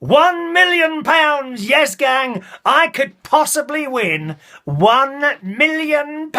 £1 million, yes gang, I could possibly win £1 million.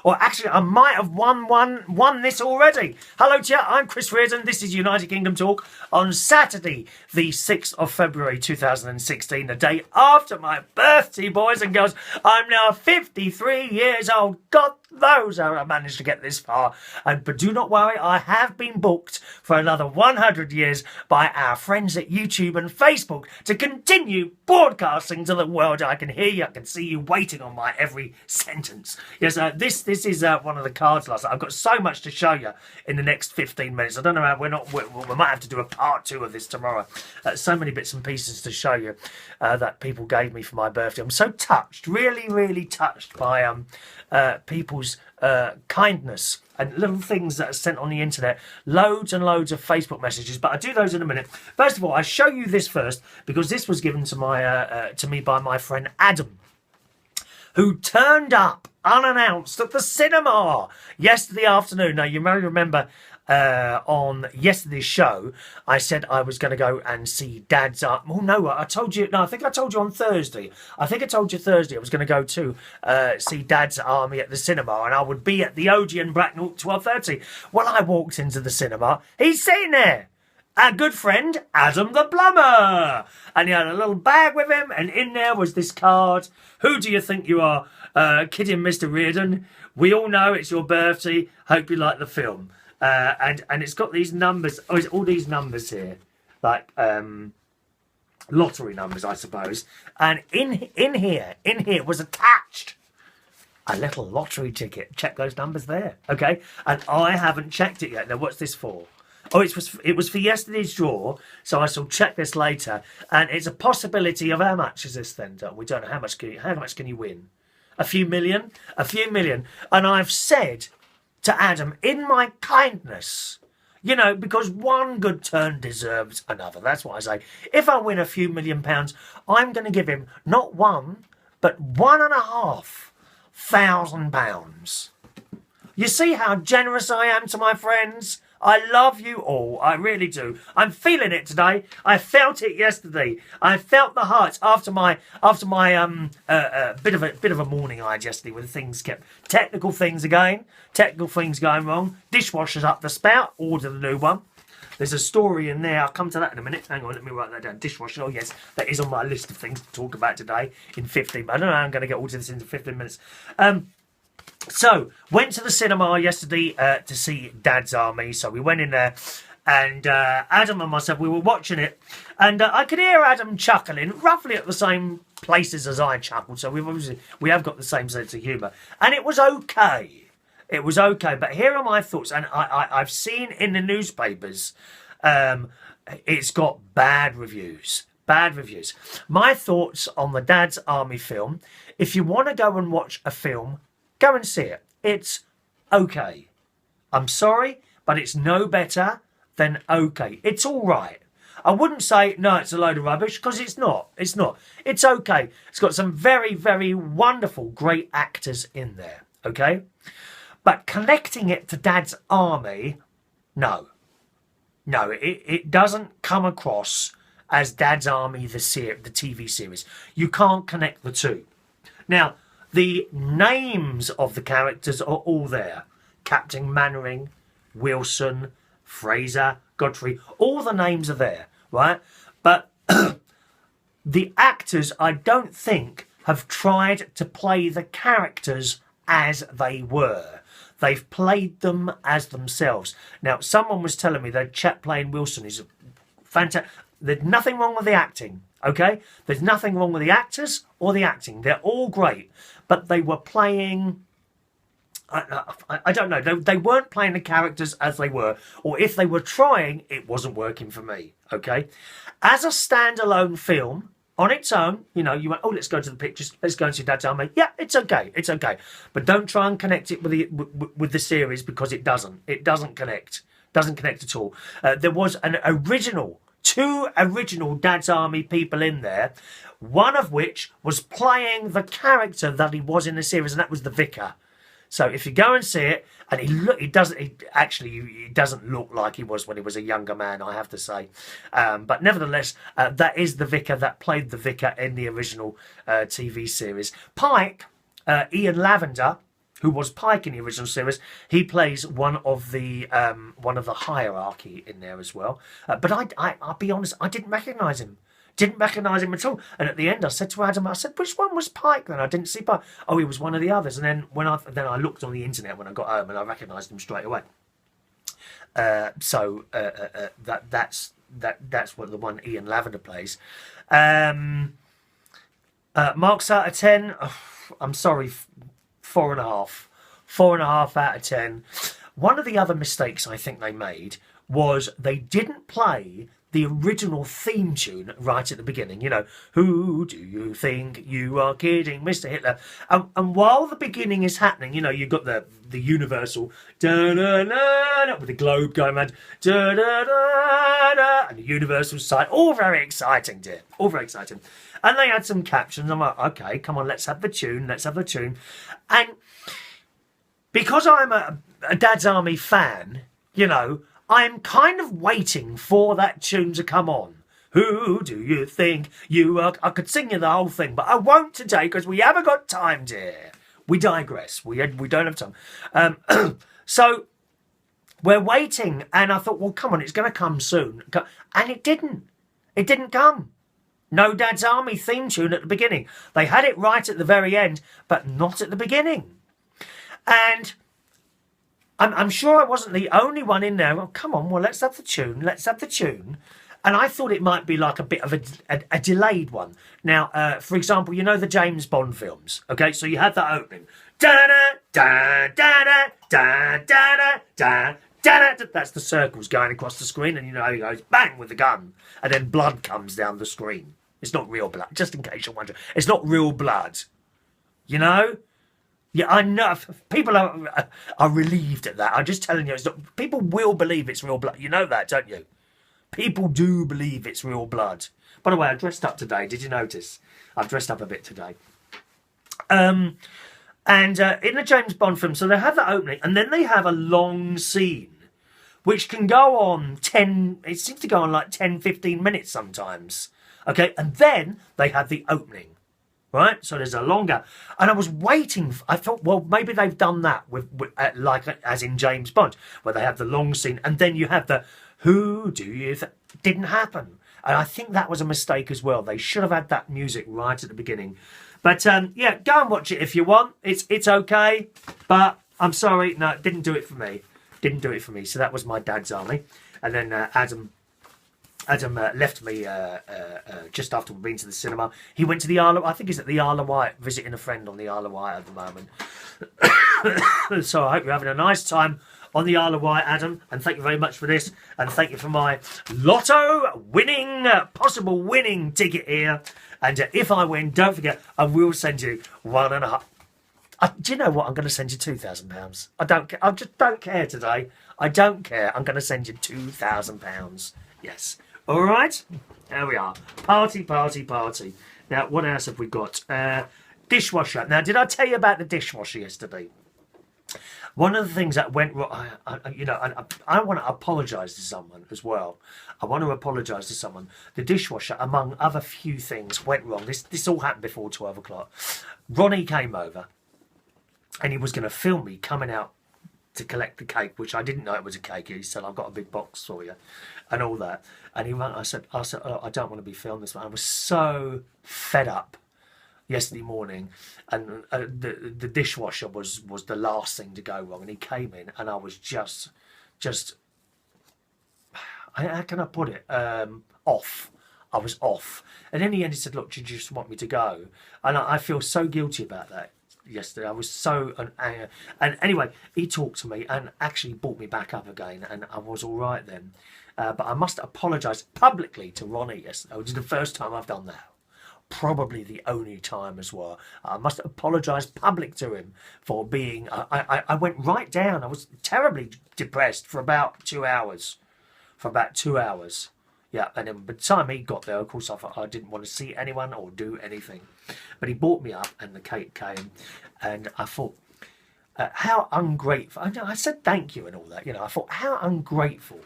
Or actually, I might have won this already. Hello to you, I'm Chris Reardon, this is United Kingdom Talk on Saturday, the 6th of February 2016, the day after my birthday, boys and girls. I'm now 53 years old. God knows how I managed to get this far. But do not worry, I have been booked for another 100 years by our friends at YouTube and Facebook to continue broadcasting to the world. I can hear you, I can see you waiting on my every sentence. Yes, this is one of the cards last night. I've got so much to show you in the next 15 minutes. I don't know how we might have to do a part 2 of this tomorrow. So many bits and pieces to show you that people gave me for my birthday. I'm so touched, really touched by people's kindness and little things that are sent on the internet. Loads and loads of Facebook messages, but I'll do those in a minute. First of all, I show you this first because this was given to me by my friend Adam, who turned up unannounced at the cinema yesterday afternoon. Now, you may remember on yesterday's show, I said I was going to go and see Dad's Army. Oh, no, I told you. No, I think I told you on Thursday. I think I told you Thursday I was going to go to see Dad's Army at the cinema, and I would be at the Odeon Bracknell at 12:30. Well, I walked into the cinema. He's sitting there. Our good friend, Adam the Plumber. And he had a little bag with him, and in there was this card. Who do you think you are? Kidding, Mr. Reardon. We all know it's your birthday. Hope you like the film. And it's got these numbers. Oh, it's all these numbers here. Like lottery numbers, I suppose. And in here was attached a little lottery ticket. Check those numbers there. Okay? And I haven't checked it yet. Now, what's this for? Oh, it was for yesterday's draw, so I shall check this later. And it's a possibility of how much is this then? We don't know how much can you win? A few million. And I've said to Adam, in my kindness, you know, because one good turn deserves another. That's what I say. If I win a few £1 million, I'm going to give him not one, but £1,500. You see how generous I am to my friends? I love you all. I really do. I'm feeling it today. I felt it yesterday. I felt the hearts after my bit of a morning I had yesterday with things kept technical things going wrong. Dishwasher's up the spout. Order the new one. There's a story in there. I'll come to that in a minute. Hang on, let me write that down. Dishwasher. Oh yes, that is on my list of things to talk about today in 15. I don't know how I'm going to get all of this into 15 minutes. So, went to the cinema yesterday to see Dad's Army. So we went in there, and Adam and myself, we were watching it, and I could hear Adam chuckling, roughly at the same places as I chuckled. So we have got the same sense of humour, and it was okay. It was okay, but here are my thoughts, and I've seen in the newspapers, it's got bad reviews. Bad reviews. My thoughts on the Dad's Army film: if you want to go and watch a film, go and see it. It's okay. I'm sorry, but it's no better than okay. It's all right. I wouldn't say, no, it's a load of rubbish, because it's not. It's not. It's okay. It's got some very, very wonderful, great actors in there, okay? But connecting it to Dad's Army, no. No, it doesn't come across as Dad's Army, the TV series. You can't connect the two. Now, the names of the characters are all there. Captain Mannering, Wilson, Fraser, Godfrey, all the names are there, right? But the actors, I don't think, have tried to play the characters as they were. They've played them as themselves. Now, someone was telling me that chap playing Wilson is fantastic. There's nothing wrong with the acting, okay? There's nothing wrong with the actors or the acting. They're all great. But they were playing, I don't know, they weren't playing the characters as they were. Or if they were trying, it wasn't working for me, okay? As a standalone film, on its own, you know, you went, oh, let's go to the pictures, let's go and see Dad's Army. Yeah, it's okay. But don't try and connect it with the series, because it doesn't. It doesn't connect. Doesn't connect at all. There was two original Dad's Army people in there, one of which was playing the character that he was in the series, and that was the vicar. So if you go and see it, and he doesn't look like he was when he was a younger man, I have to say. But nevertheless, that is the vicar that played the vicar in the original TV series. Pike, Ian Lavender, who was Pike in the original series, he plays one of the hierarchy in there as well. But I'll be honest, I didn't recognise him. Didn't recognise him at all. And at the end, I said to Adam, I said, which one was Pike then? I didn't see Pike. Oh, he was one of the others. And then I looked on the internet when I got home, and I recognised him straight away. That's what the one Ian Lavender plays. Marks out of 10. Oh, I'm sorry, 4.5. 4.5 out of 10. One of the other mistakes I think they made was they didn't play the original theme tune right at the beginning. You know, who do you think you are kidding, Mr. Hitler? And while the beginning is happening, you know, you've got the universal da-da-da-da, with the globe going mad, da-da-da-da, and the universal side. All very exciting, dear. All very exciting. And they had some captions. I'm like, okay, come on, let's have the tune. Let's have the tune. And because I'm a Dad's Army fan, you know, I'm kind of waiting for that tune to come on. Who do you think you are? I could sing you the whole thing, but I won't today because we haven't got time, dear. We digress. We don't have time. So we're waiting, and I thought, well, come on, it's going to come soon. And it didn't. It didn't come. No Dad's Army theme tune at the beginning. They had it right at the very end, but not at the beginning. And I'm sure I wasn't the only one in there. Well, come on, well, let's have the tune. Let's have the tune. And I thought it might be like a bit of a delayed one. Now, for example, you know the James Bond films. Okay, so you had that opening. Da-da-da-da-da-da-da-da-da. That's the circles going across the screen, and you know he goes bang with the gun, and then blood comes down the screen. It's not real blood, just in case you're wondering. It's not real blood. You know? Yeah, I know. People are relieved at that. I'm just telling you, it's not, people will believe it's real blood. You know that, don't you? People do believe it's real blood. By the way, I dressed up today. Did you notice? I've dressed up a bit today. And in the James Bond film, so they have that opening, and then they have a long scene, which can go on it seems to go on like 10, 15 minutes sometimes. Okay, and then they have the opening. Right, so there's a longer, and I was waiting. I thought, well, maybe they've done that with like as in James Bond, where they have the long scene, and then you have the "Who do you?" Didn't happen, and I think that was a mistake as well. They should have had that music right at the beginning. But yeah, go and watch it if you want. It's okay, but I'm sorry, no, it didn't do it for me. Didn't do it for me. So that was my Dad's Army, and then Adam left me just after we'd been to the cinema. He went to the Isle of, I think he's at the Isle of Wight, visiting a friend on the Isle of Wight at the moment. So I hope you're having a nice time on the Isle of Wight, Adam, and thank you very much for this, and thank you for my lotto winning, possible winning ticket here. And if I win, don't forget, I will send you £1.5. Do you know what? I'm going to send you £2,000. I don't care. I just don't care today. I don't care. I'm going to send you £2,000. Yes. All right, there we are. Party, party, party. Now, what else have we got? Dishwasher. Now, did I tell you about the dishwasher yesterday? One of the things that went wrong, I want to apologise to someone as well. I want to apologise to someone. The dishwasher, among other few things, went wrong. This all happened before 12 o'clock. Ronnie came over, and he was going to film me coming out to collect the cake, which I didn't know it was a cake. He said, I've got a big box for you and all that. And I said, oh, I don't want to be filmed this one. I was so fed up yesterday morning, and the dishwasher was the last thing to go wrong. And he came in, and I was just how can I put it? Off. I was off. And in the end, he said, look, do you just want me to go? And I feel so guilty about that. Yesterday I was so and anyway, he talked to me and actually brought me back up again, and I was all right then, but I must apologise publicly to Ronnie yesterday, which is the first time I've done that, probably the only time as well. I must apologise public to him for being I went right down. I was terribly depressed for about 2 hours. Yeah, and then by the time he got there, of course, I thought I didn't want to see anyone or do anything. But he brought me up, and the cake came, and I thought, how ungrateful. I said thank you and all that. I thought, how ungrateful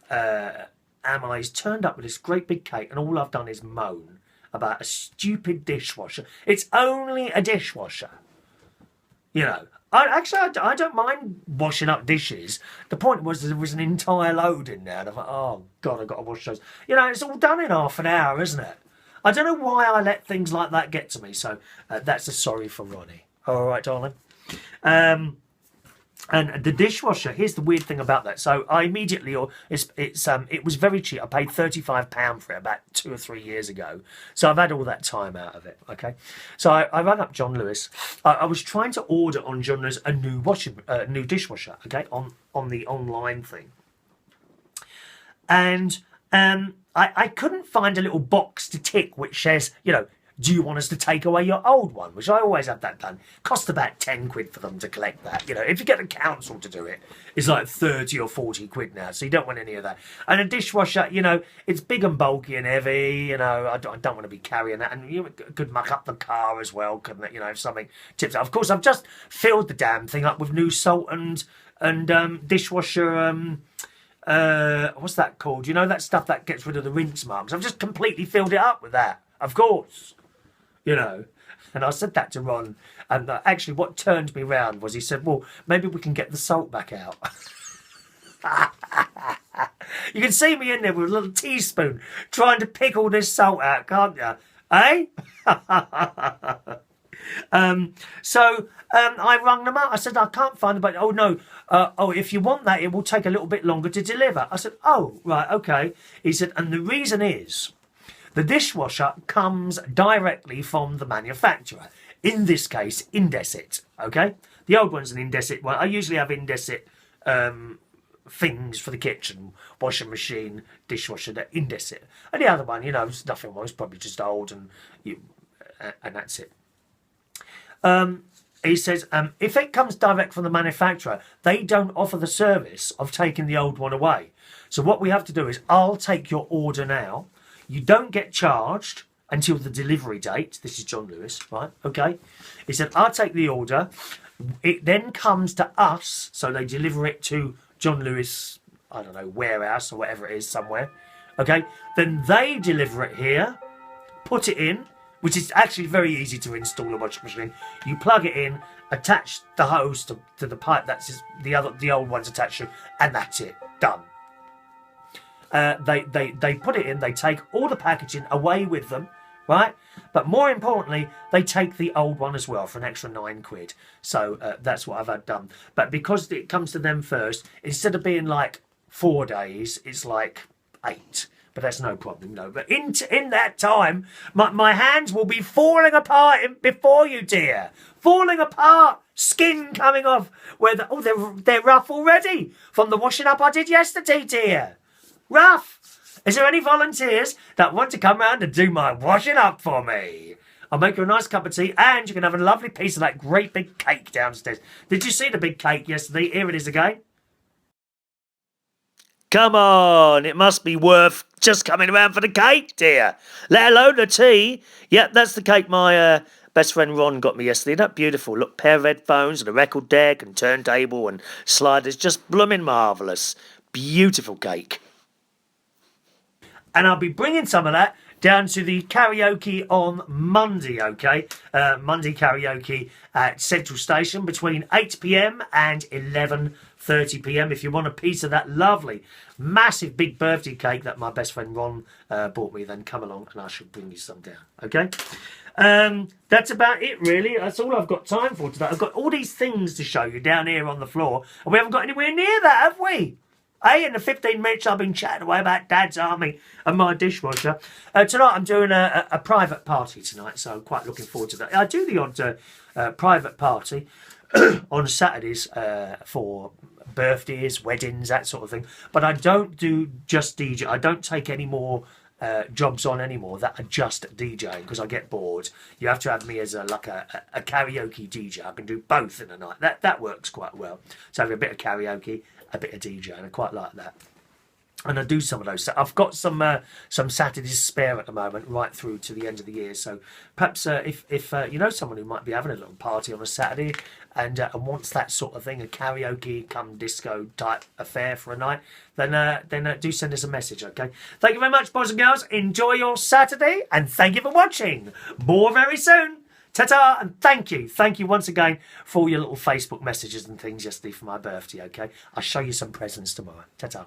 am I? He's turned up with this great big cake, and all I've done is moan about a stupid dishwasher. It's only a dishwasher. I don't mind washing up dishes. The point was there was an entire load in there, and I thought, oh, God, I've got to wash those. It's all done in half an hour, isn't it? I don't know why I let things like that get to me, so that's a sorry for Ronnie. All right, darling. And the dishwasher, here's the weird thing about that. So I immediately, it was very cheap. I paid £35 for it about 2 or 3 years ago. So I've had all that time out of it, okay? So I rang up John Lewis. I was trying to order on John Lewis a new dishwasher, okay, on the online thing. And I couldn't find a little box to tick which says, do you want us to take away your old one? Which I always have that done. Cost about 10 quid for them to collect that. If you get the council to do it, it's like 30 or 40 quid now. So you don't want any of that. And a dishwasher, it's big and bulky and heavy. I don't want to be carrying that. And you could muck up the car as well, couldn't it? If something tips out. Of course, I've just filled the damn thing up with new salt and dishwasher... what's that called? That stuff that gets rid of the rinse marks. I've just completely filled it up with that. Of course. And I said that to Ron, and actually what turned me round was he said, well, maybe we can get the salt back out. You can see me in there with a little teaspoon trying to pick all this salt out, can't you? Eh? So I rung them up. I said, I can't find them. But, oh, no. If you want that, it will take a little bit longer to deliver. I said, oh, right, okay. He said, and the reason is... the dishwasher comes directly from the manufacturer. In this case, Indesit, okay? The old one's an Indesit one. I usually have Indesit things for the kitchen, washing machine, dishwasher, that Indesit. And the other one, it's nothing wrong. It's probably just old and that's it. He says, if it comes direct from the manufacturer, they don't offer the service of taking the old one away. So what we have to do is, I'll take your order now. You don't get charged until the delivery date. This is John Lewis, right? Okay. He said, I'll take the order. It then comes to us. So they deliver it to John Lewis, I don't know, warehouse or whatever it is somewhere. Okay. Then they deliver it here, put it in, which is actually very easy to install a washing machine. You plug it in, attach the hose to the pipe that's the old one's attached to, and that's it. Done. They put it in, they take all the packaging away with them, right? But more importantly, they take the old one as well for an extra 9 quid. So that's what I've had done. But because it comes to them first, instead of being like 4 days, it's like 8. But that's no problem, no. But in that time, my hands will be falling apart before you, dear. Falling apart, skin coming off. They're rough already from the washing up I did yesterday, dear. Rough. Is there any volunteers that want to come round and do my washing up for me? I'll make you a nice cup of tea, and you can have a lovely piece of that great big cake downstairs. Did you see the big cake yesterday? Here it is again. Come on, it must be worth just coming around for the cake, dear. Let alone the tea. Yep, that's the cake my best friend Ron got me yesterday. Isn't that beautiful? Look, pair of headphones and a record deck and turntable and sliders. Just blooming marvellous. Beautiful cake. And I'll be bringing some of that down to the karaoke on Monday, okay? Monday karaoke at Central Station between 8 p.m. and 11:30 p.m. If you want a piece of that lovely, massive, big birthday cake that my best friend Ron bought me, then come along and I shall bring you some down, okay? That's about it, really. That's all I've got time for today. I've got all these things to show you down here on the floor, and we haven't got anywhere near that, have we? Hey, in the 15 minutes I've been chatting away about Dad's Army and my dishwasher. Tonight I'm doing a private party tonight, so I'm quite looking forward to that. I do the odd private party on Saturdays for birthdays, weddings, that sort of thing. But I don't do just DJ. I don't take any more jobs on anymore that are just DJing because I get bored. You have to have me as a karaoke DJ. I can do both in a night. That works quite well. So I have a bit of karaoke, a bit of DJ, and I quite like that. and I do some of those. So I've got some Saturdays spare at the moment, right through to the end of the year. So perhaps if you know someone who might be having a little party on a Saturday and wants that sort of thing, a karaoke come disco type affair for a night, then do send us a message, okay? Thank you very much, boys and girls. Enjoy your Saturday, and thank you for watching. More very soon. Ta-ta, and thank you once again for all your little Facebook messages and things yesterday for my birthday, okay? I'll show you some presents tomorrow. Ta-ta.